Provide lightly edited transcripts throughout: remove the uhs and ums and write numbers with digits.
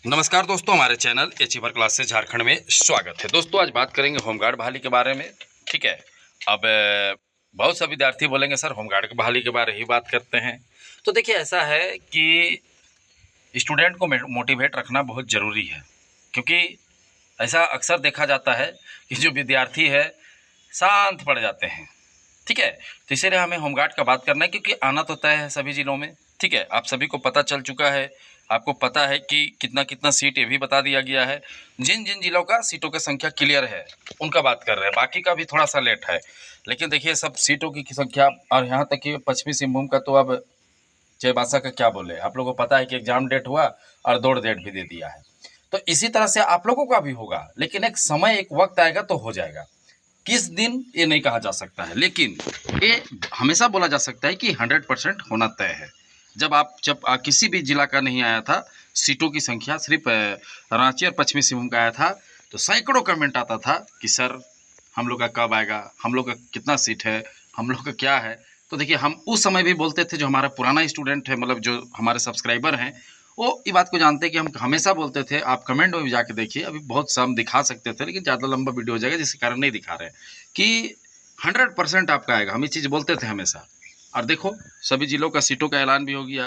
नमस्कार दोस्तों, हमारे चैनल अचीवर क्लास से झारखंड में स्वागत है। दोस्तों आज बात करेंगे होमगार्ड बहाली के बारे में। ठीक है। अब बहुत से विद्यार्थी बोलेंगे सर होमगार्ड की बहाली के बारे ही बात करते हैं। तो देखिए ऐसा है कि स्टूडेंट को मोटिवेट रखना बहुत ज़रूरी है, क्योंकि ऐसा अक्सर देखा जाता है कि जो विद्यार्थी है शांत पड़ जाते हैं। ठीक है। तो इसीलिए हमें होमगार्ड का बात करना है, क्योंकि आना तो तय है सभी ज़िलों में। ठीक है। आप सभी को पता चल चुका है, आपको पता है कि कितना कितना सीट ये भी बता दिया गया है। जिन जिन जिलों का सीटों की संख्या क्लियर है उनका बात कर रहे हैं, बाकी का भी थोड़ा सा लेट है। लेकिन देखिए सब सीटों की संख्या, और यहाँ तक कि पश्चिमी सिंहभूम का तो अब चाईबासा का क्या बोले, आप लोगों को पता है कि एग्जाम डेट हुआ और दौड़ डेट भी दे दिया है। तो इसी तरह से आप लोगों का भी होगा, लेकिन एक समय एक वक्त आएगा तो हो जाएगा। किस दिन ये नहीं कहा जा सकता है, लेकिन ये हमेशा बोला जा सकता है कि 100% होना तय है। जब किसी भी जिला का नहीं आया था सीटों की संख्या, सिर्फ रांची और पश्चिमी सिंहभूम का आया था, तो सैकड़ों कमेंट आता था कि सर हम लोग का कब आएगा, हम लोग का कितना सीट है, हम लोग का क्या है। तो देखिए हम उस समय भी बोलते थे, जो हमारा पुराना स्टूडेंट है, मतलब जो हमारे सब्सक्राइबर हैं, वो ये बात को जानते हैं कि हम हमेशा बोलते थे। आप कमेंट में भी जाके देखिए, अभी बहुत सा हम दिखा सकते थे, लेकिन ज़्यादा लंबा वीडियो हो जाएगा जिसके कारण नहीं दिखा रहे, कि 100% आपका आएगा। हम ये चीज़ बोलते थे हमेशा। और देखो सभी जिलों का सीटों का ऐलान भी हो गया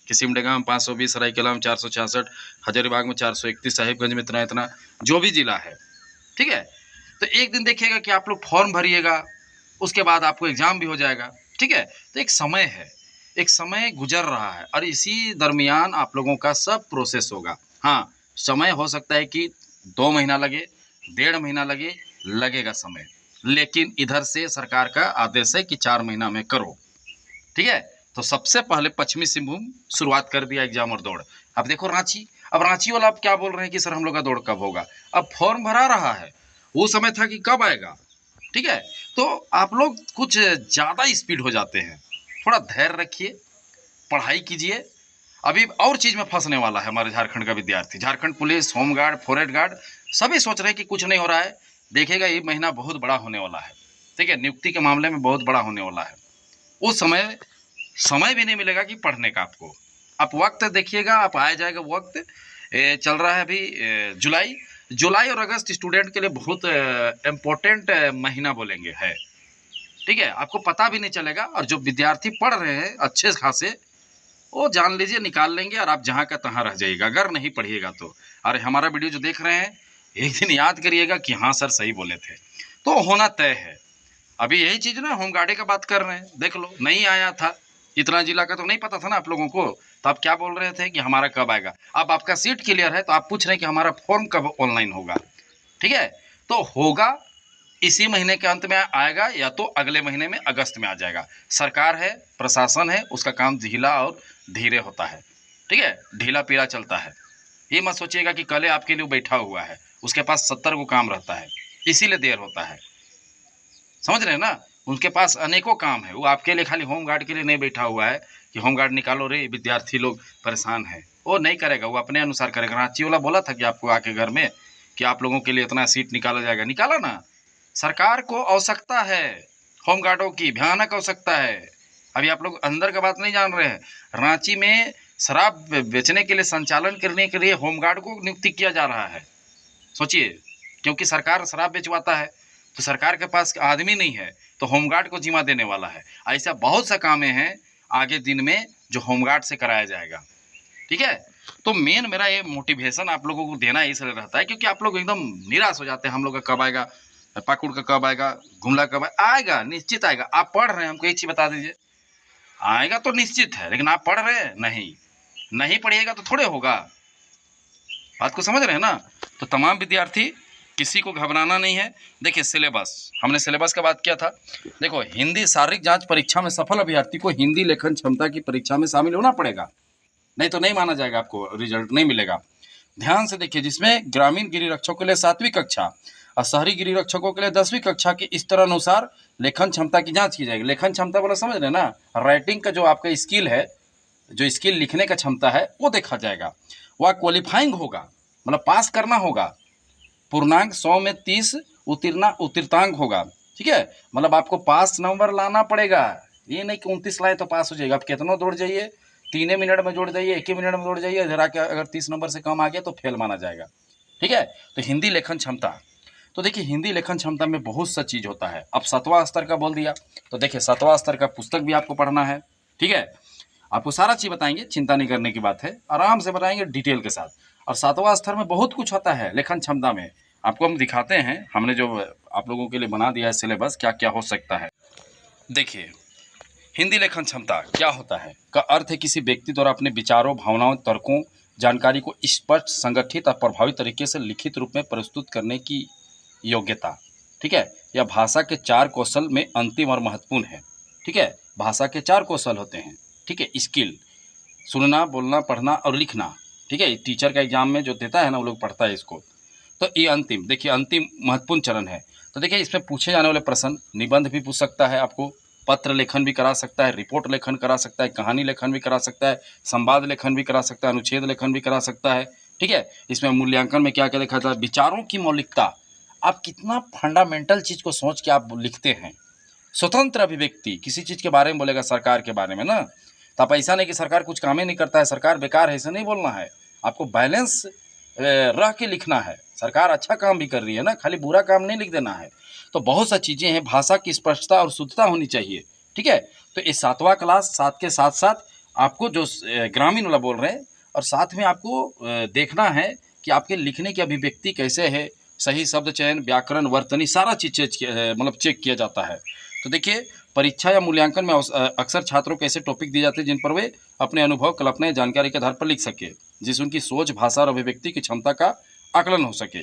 कि सिमडेगा में 520, सरायकेला में 466, हजारीबाग में 431, साहिबगंज में इतना इतना, जो भी जिला है। ठीक है। तो एक दिन देखिएगा कि आप लोग फॉर्म भरिएगा, उसके बाद आपको एग्जाम भी हो जाएगा। ठीक है। तो एक समय है, एक समय गुजर रहा है, और इसी दरमियान आप लोगों का सब प्रोसेस होगा। हाँ, समय हो सकता है कि 2 महीना लगे, 1.5 महीना लगे, लगेगा समय, लेकिन इधर से सरकार का आदेश है कि 4 महीना में करो। ठीक है। तो सबसे पहले पश्चिमी सिंहभूम शुरुआत कर दिया एग्जाम और दौड़। अब देखो रांची, अब रांची वाला अब क्या बोल रहे हैं कि सर हम लोग का दौड़ कब होगा। अब फॉर्म भरा रहा है, वो समय था कि कब आएगा। ठीक है। तो आप लोग कुछ ज़्यादा स्पीड हो जाते हैं, थोड़ा धैर्य रखिए, पढ़ाई कीजिए। अभी और चीज़ में फंसने वाला है हमारे झारखंड का विद्यार्थी। Jharkhand police, home guard, forest guard सभी सोच रहे हैं कि कुछ नहीं हो रहा है। देखिएगा ये महीना बहुत बड़ा होने वाला है। ठीक है। नियुक्ति के मामले में बहुत बड़ा होने वाला है। उस समय समय भी नहीं मिलेगा कि पढ़ने का आपको। आप वक्त देखिएगा, आप आ जाएगा वक्त। चल रहा है अभी जुलाई। जुलाई और अगस्त स्टूडेंट के लिए बहुत इम्पोर्टेंट महीना बोलेंगे है। ठीक है। आपको पता भी नहीं चलेगा, और जो विद्यार्थी पढ़ रहे हैं अच्छे खासे, वो जान लीजिए निकाल लेंगे, और आप जहाँ का तहाँ रह जाइएगा अगर नहीं पढ़िएगा तो। अरे हमारा वीडियो जो देख रहे हैं, एक दिन याद करिएगा कि हाँ सर सही बोले थे। तो होना तय है। अभी यही चीज़ ना होमगार्ड का बात कर रहे हैं, देख लो नहीं आया था, इतना जिला का तो नहीं पता था ना आप लोगों को। तो आप क्या बोल रहे थे कि हमारा कब आएगा। अब आपका सीट क्लियर है तो आप पूछ रहे हैं कि हमारा फॉर्म कब ऑनलाइन होगा। ठीक है। तो होगा, इसी महीने के अंत में आएगा, या तो अगले महीने में अगस्त में आ जाएगा। सरकार है, प्रशासन है, उसका काम ढीला और धीरे होता है। ठीक है। ढीला पीला चलता है। ये मत सोचिएगा कि कल आपके लिए बैठा हुआ है, उसके पास 70 को काम रहता है, इसीलिए देर होता है। समझ रहे हैं ना। उनके पास अनेकों काम है, वो आपके लिए खाली होमगार्ड के लिए नहीं बैठा हुआ है कि होमगार्ड निकालो रे विद्यार्थी लोग परेशान है। वो नहीं करेगा, वो अपने अनुसार करेगा। रांची वाला बोला था कि आपको आके घर में कि आप लोगों के लिए इतना सीट निकाला जाएगा, निकाला ना। सरकार को आवश्यकता है होमगार्डों की, भयानक आवश्यकता है। अभी आप लोग अंदर का बात नहीं जान रहे हैं। रांची में शराब बेचने के लिए, संचालन करने के लिए होमगार्ड को नियुक्ति किया जा रहा है। सोचिए, क्योंकि सरकार शराब बेचवाता है, तो सरकार के पास आदमी नहीं है, तो होमगार्ड को जिम्मा देने वाला है। ऐसा बहुत सा काम हैं आगे दिन में जो होमगार्ड से कराया जाएगा। ठीक है। तो मेन मेरा ये मोटिवेशन आप लोगों को देना इसलिए रहता है, क्योंकि आप लोग एकदम निराश हो जाते हैं, हम लोग का कब आएगा, पाकुड़ का कब आएगा, गुमला कब आएगा। निश्चित आएगा। आप पढ़ रहे हैं, हमको एक चीज़ बता दीजिए, आएगा तो निश्चित है, लेकिन आप पढ़ रहे हैं नहीं, नहीं पढ़िएगा तो थोड़े होगा। बात को समझ रहे हैं ना। तो तमाम विद्यार्थी, किसी को घबराना नहीं है। देखिए सिलेबस, हमने सिलेबस का बात किया था। देखो हिंदी शारीरिक जांच परीक्षा में सफल अभ्यर्थी को हिंदी लेखन क्षमता की परीक्षा में शामिल होना पड़ेगा, नहीं तो नहीं माना जाएगा, आपको रिजल्ट नहीं मिलेगा। ध्यान से देखिए, जिसमें ग्रामीण गिरिरक्षकों के लिए 7वीं कक्षा और शहरी गिरिरक्षकों के लिए 10वीं कक्षा की स्तर अनुसार लेखन क्षमता की जांच की जाएगी। लेखन क्षमता वाला समझ रहे हैं ना, राइटिंग का जो आपका स्किल है, जो स्किल लिखने का क्षमता है, वो देखा जाएगा। वह क्वालिफाइंग होगा, मतलब पास करना होगा। पूर्णांक 100 में 30 उत्तीर्णांक होगा। ठीक है। मतलब आपको पास नंबर लाना पड़ेगा, ये नहीं कि 29 लाए तो पास हो जाएगा। आप कितना दौड़ जाइए, 3 मिनट में जोड़ जाइए, 1 ही मिनट में जोड़ जाइए, इधर आके अगर 30 नंबर से कम आ गया तो फेल माना जाएगा। ठीक है। तो हिंदी लेखन क्षमता, तो देखिए हिंदी लेखन क्षमता में बहुत सा चीज़ होता है। अब 7वां स्तर का बोल दिया, तो देखिए 7वां स्तर का पुस्तक भी आपको पढ़ना है। ठीक है, आपको सारा चीज़ बताएंगे, चिंता नहीं करने की बात है, आराम से बताएंगे डिटेल के साथ। और 7वां स्तर में बहुत कुछ होता है लेखन क्षमता में, आपको हम दिखाते हैं, हमने जो आप लोगों के लिए बना दिया है सिलेबस, क्या क्या हो सकता है। देखिए हिंदी लेखन क्षमता क्या होता है का अर्थ है किसी व्यक्ति द्वारा अपने विचारों, भावनाओं, तर्कों, जानकारी को स्पष्ट, संगठित और प्रभावी तरीके से लिखित रूप में प्रस्तुत करने की योग्यता। ठीक है, यह भाषा के 4 कौशल में अंतिम और महत्वपूर्ण है। ठीक है, भाषा के 4 कौशल होते हैं। ठीक है, स्किल, सुनना, बोलना, पढ़ना और लिखना। ठीक है, टीचर का एग्जाम में जो देता है ना, वो लोग पढ़ता है इसको। तो ये अंतिम, देखिए अंतिम महत्वपूर्ण चरण है। तो देखिए इसमें पूछे जाने वाले प्रश्न, निबंध भी पूछ सकता है आपको, पत्र लेखन भी करा सकता है, रिपोर्ट लेखन करा सकता है, कहानी लेखन भी करा सकता है, संवाद लेखन भी करा सकता है, अनुच्छेद लेखन भी करा सकता है। ठीक है, इसमें मूल्यांकन में क्या क्या देखा जाता है, विचारों की मौलिकता, आप कितना फंडामेंटल चीज़ को सोच के आप लिखते हैं। स्वतंत्र अभिव्यक्ति, किसी चीज़ के बारे में बोलेगा, सरकार के बारे में ना, तो आप ऐसा नहीं कि सरकार कुछ काम ही नहीं करता है, सरकार बेकार है, ऐसा नहीं बोलना है। आपको बैलेंस रह के लिखना है, सरकार अच्छा काम भी कर रही है ना, खाली बुरा काम नहीं लिख देना है। तो बहुत सा चीज़ें हैं, भाषा की स्पष्टता और शुद्धता होनी चाहिए। ठीक है, तो ये 7वां क्लास, 7 के साथ साथ आपको जो ग्रामीण वाला बोल रहे हैं, और साथ में आपको देखना है कि आपके लिखने की अभिव्यक्ति कैसे है, सही शब्द चयन, व्याकरण, वर्तनी, सारा चीज़ मतलब चेक किया जाता है। तो देखिए परीक्षा या मूल्यांकन में अक्सर छात्रों को ऐसे टॉपिक दिए जाते हैं जिन पर वे अपने अनुभव, कल्पना, जानकारी के आधार पर लिख सके, जिससे उनकी सोच, भाषा और अभिव्यक्ति की क्षमता का आकलन हो सके।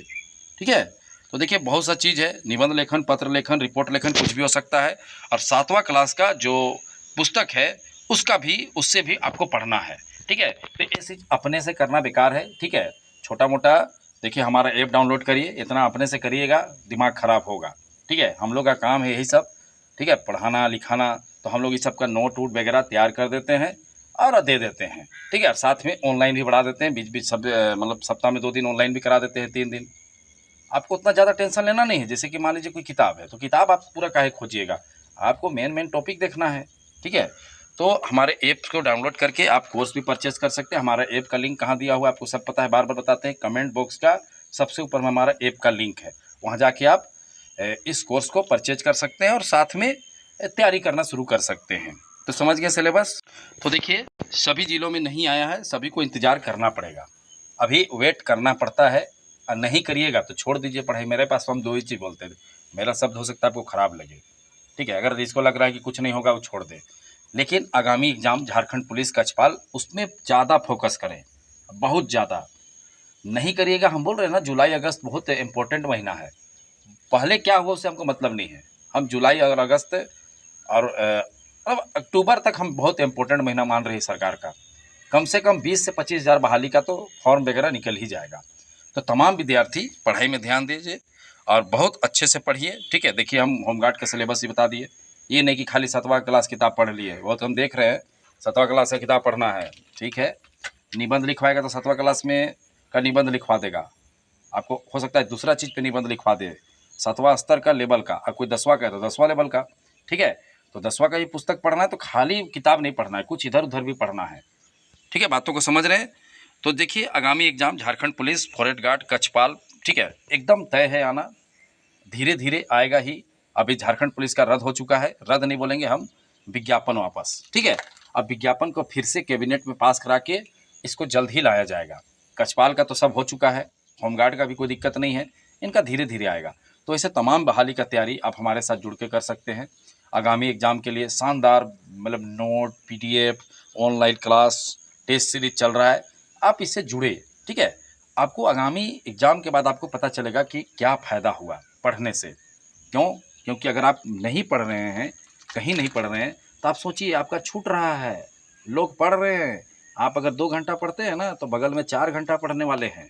ठीक है, तो देखिए बहुत सा चीज़ है, निबंध लेखन, पत्र लेखन, रिपोर्ट लेखन, कुछ भी हो सकता है। और 7वां क्लास का जो पुस्तक है उसका भी, उससे भी आपको पढ़ना है। ठीक है, तो ये चीज़ अपने से करना बेकार है। ठीक है, छोटा मोटा देखिए हमारा ऐप डाउनलोड करिए, इतना अपने से करिएगा दिमाग ख़राब होगा। ठीक है, हम लोग का काम है यही सब। ठीक है, पढ़ाना लिखाना, तो हम लोग इस सब का नोट वोट वगैरह तैयार कर देते हैं और दे देते हैं। ठीक है, साथ में ऑनलाइन भी बढ़ा देते हैं, बीच बीच सब मतलब सप्ताह में 2 दिन ऑनलाइन भी करा देते हैं, 3 दिन। आपको उतना ज़्यादा टेंशन लेना नहीं है। जैसे कि मान लीजिए कोई किताब है, तो किताब आप पूरा काहे खोजिएगा, आपको मेन टॉपिक देखना है। ठीक है, तो हमारे ऐप को डाउनलोड करके आप कोर्स भी परचेस कर सकते हैं। हमारा ऐप का लिंक कहाँ दिया हुआ है आपको सब पता है, बार बार बताते हैं, कमेंट बॉक्स का सबसे ऊपर में हमारा ऐप का लिंक है, वहाँ जाके आप इस कोर्स को परचेज कर सकते हैं और साथ में तैयारी करना शुरू कर सकते हैं। तो समझ गए सिलेबस। तो देखिए सभी जिलों में नहीं आया है, सभी को इंतज़ार करना पड़ेगा, अभी वेट करना पड़ता है। और नहीं करिएगा तो छोड़ दीजिए पढ़ाई। मेरे पास हम 2 ही चीज़ बोलते थे, मेरा शब्द हो सकता है आपको ख़राब लगे। ठीक है, अगर इसको लग रहा है कि कुछ नहीं होगा वो छोड़ दे, लेकिन आगामी एग्ज़ाम झारखंड पुलिस कक्षपाल, उसमें ज़्यादा फोकस करें, बहुत ज़्यादा। नहीं करिएगा, हम बोल रहे हैं ना जुलाई अगस्त बहुत इंपॉर्टेंट महीना है, पहले क्या हुआ उससे हमको मतलब नहीं है। हम जुलाई और अगस्त और अब अक्टूबर तक हम बहुत इंपॉर्टेंट महीना मान रही है सरकार का। कम से कम 20 से 25 हज़ार बहाली का तो फॉर्म वगैरह निकल ही जाएगा। तो तमाम विद्यार्थी पढ़ाई में ध्यान दीजिए और बहुत अच्छे से पढ़िए। ठीक है, देखिए हम होमगार्ड का सिलेबस ही बता दिए, ये नहीं कि खाली 7वां क्लास किताब पढ़ लिए, वो तो हम देख रहे हैं 7वां क्लास का किताब पढ़ना है। ठीक है, निबंध लिखवाएगा तो 7वां क्लास में का निबंध लिखवा देगा, आपको हो सकता है दूसरा चीज़ पे निबंध लिखवा दे, 7वां स्तर का लेवल का। और कोई 10वां का है तो 10वां लेवल का। ठीक है, तो 10वां का ही पुस्तक पढ़ना है, तो खाली किताब नहीं पढ़ना है, कुछ इधर उधर भी पढ़ना है। ठीक है, बातों को समझ रहे हैं। तो देखिए आगामी exam Jharkhand police, forest guard, कक्षपाल, ठीक है, एकदम तय है आना, धीरे धीरे आएगा ही। अभी झारखंड पुलिस का रद्द हो चुका है, रद्द नहीं बोलेंगे हम, विज्ञापन वापस। ठीक है, अब विज्ञापन को फिर से कैबिनेट में पास करा के इसको जल्द ही लाया जाएगा। कक्षपाल का तो सब हो चुका है, होमगार्ड का भी कोई दिक्कत नहीं है, इनका धीरे धीरे आएगा। तो ऐसे तमाम बहाली का तैयारी आप हमारे साथ जुड़ के कर सकते हैं। आगामी एग्जाम के लिए शानदार मतलब note, PDF, online class, test series चल रहा है, आप इससे जुड़े। ठीक है, आपको आगामी एग्जाम के बाद आपको पता चलेगा कि क्या फ़ायदा हुआ पढ़ने से। क्यों? क्योंकि अगर आप नहीं पढ़ रहे हैं, कहीं नहीं पढ़ रहे हैं, तो आप सोचिए आपका छूट रहा है, लोग पढ़ रहे हैं। आप अगर 2 घंटा पढ़ते हैं ना, तो बगल में 4 घंटा पढ़ने वाले हैं।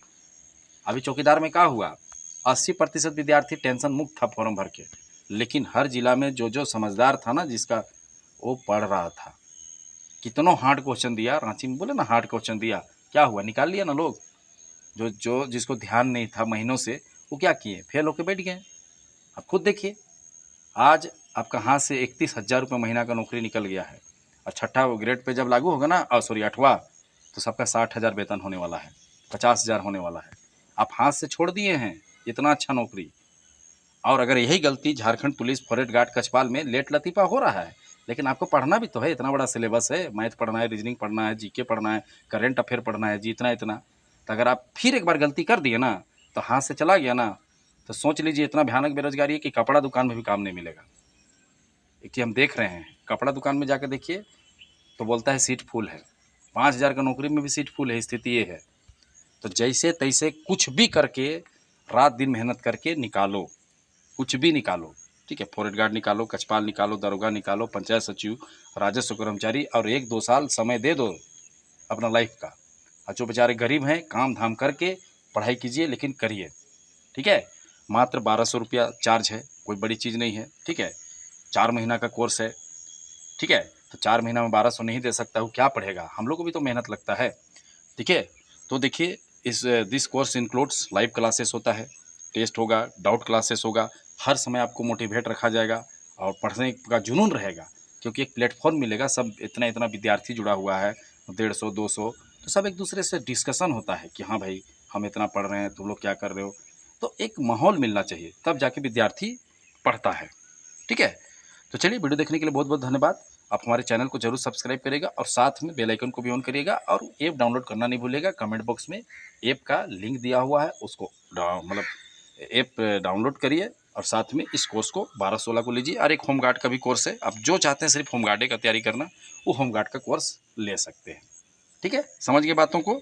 अभी चौकीदार में क्या हुआ, 80% विद्यार्थी टेंशन मुक्त था फॉर्म भर के, लेकिन हर जिला में जो समझदार था ना जिसका, वो पढ़ रहा था। कितनों हार्ड क्वेश्चन दिया, रांची में बोले ना हार्ड क्वेश्चन दिया, क्या हुआ, निकाल लिया ना लोग। जो जिसको ध्यान नहीं था महीनों से, वो क्या किए, फेल होके बैठ गए। आप खुद देखिए, आज आपका हाथ से 31,000 रुपये महीना का नौकरी निकल गया है। और छठा ग्रेड पे जब लागू होगा ना, सॉरी 8वां, तो सबका 60,000 वेतन होने वाला है, 50,000 होने वाला है। आप हाथ से छोड़ दिए हैं इतना अच्छा नौकरी। और अगर यही गलती झारखंड पुलिस फॉरेस्ट गार्ड कचपाल में लेट लतीफ़ा हो रहा है, लेकिन आपको पढ़ना भी तो है, इतना बड़ा सिलेबस है, मैथ पढ़ना है, रीजनिंग पढ़ना है, जीके पढ़ना है, करेंट अफेयर पढ़ना है जी, इतना इतना। तो अगर आप फिर एक बार गलती कर दिए ना, तो हाथ से चला गया ना, तो सोच लीजिए इतना भयानक बेरोजगारी है कि कपड़ा दुकान में भी काम नहीं मिलेगा। एक चीज़ हम देख रहे हैं, कपड़ा दुकान में जाकर देखिए तो बोलता है सीट फुल है, 5,000 का नौकरी में भी सीट फुल है, स्थिति ये है। तो जैसे तैसे कुछ भी करके, रात दिन मेहनत करके निकालो, कुछ भी निकालो, ठीक है। फॉरेस्ट गार्ड निकालो, कचपाल निकालो, दरोगा निकालो, पंचायत सचिव, राजस्व कर्मचारी, और 1-2 साल समय दे दो अपना लाइफ का। और जो बेचारे गरीब हैं, काम धाम करके पढ़ाई कीजिए, लेकिन करिए, ठीक है। मात्र 1200 रुपया चार्ज है, कोई बड़ी चीज़ नहीं है, ठीक है। 4 महीना का कोर्स है, ठीक है। तो 4 महीना में 1200 नहीं दे सकता हूँ, क्या पढ़ेगा, हम लोग को भी तो मेहनत लगता है, ठीक है। तो देखिए, इस this course includes live classes होता है, टेस्ट होगा, डाउट क्लासेस होगा, हर समय आपको मोटिवेट रखा जाएगा और पढ़ने का जुनून रहेगा, क्योंकि एक प्लेटफॉर्म मिलेगा, सब इतना इतना विद्यार्थी जुड़ा हुआ है, 150 200, तो सब एक दूसरे से डिस्कशन होता है कि हाँ भाई हम इतना पढ़ रहे हैं, तुम लोग क्या कर रहे हो। तो एक माहौल मिलना चाहिए, तब जाके विद्यार्थी पढ़ता है, ठीक है। तो चलिए, वीडियो देखने के लिए बहुत बहुत धन्यवाद। आप हमारे चैनल को जरूर सब्सक्राइब करिएगा और साथ में बेल आइकन को भी ऑन करिएगा, और ऐप डाउनलोड करना नहीं भूलिएगा। कमेंट बॉक्स में ऐप का लिंक दिया हुआ है, उसको मतलब ऐप डाउनलोड करिए, और साथ में इस कोर्स को 12-16 को लीजिए। और एक होमगार्ड का भी कोर्स है, आप जो चाहते हैं सिर्फ होमगार्ड का तैयारी करना, वो होमगार्ड का कोर्स ले सकते हैं, ठीक है। समझ गए बातों को।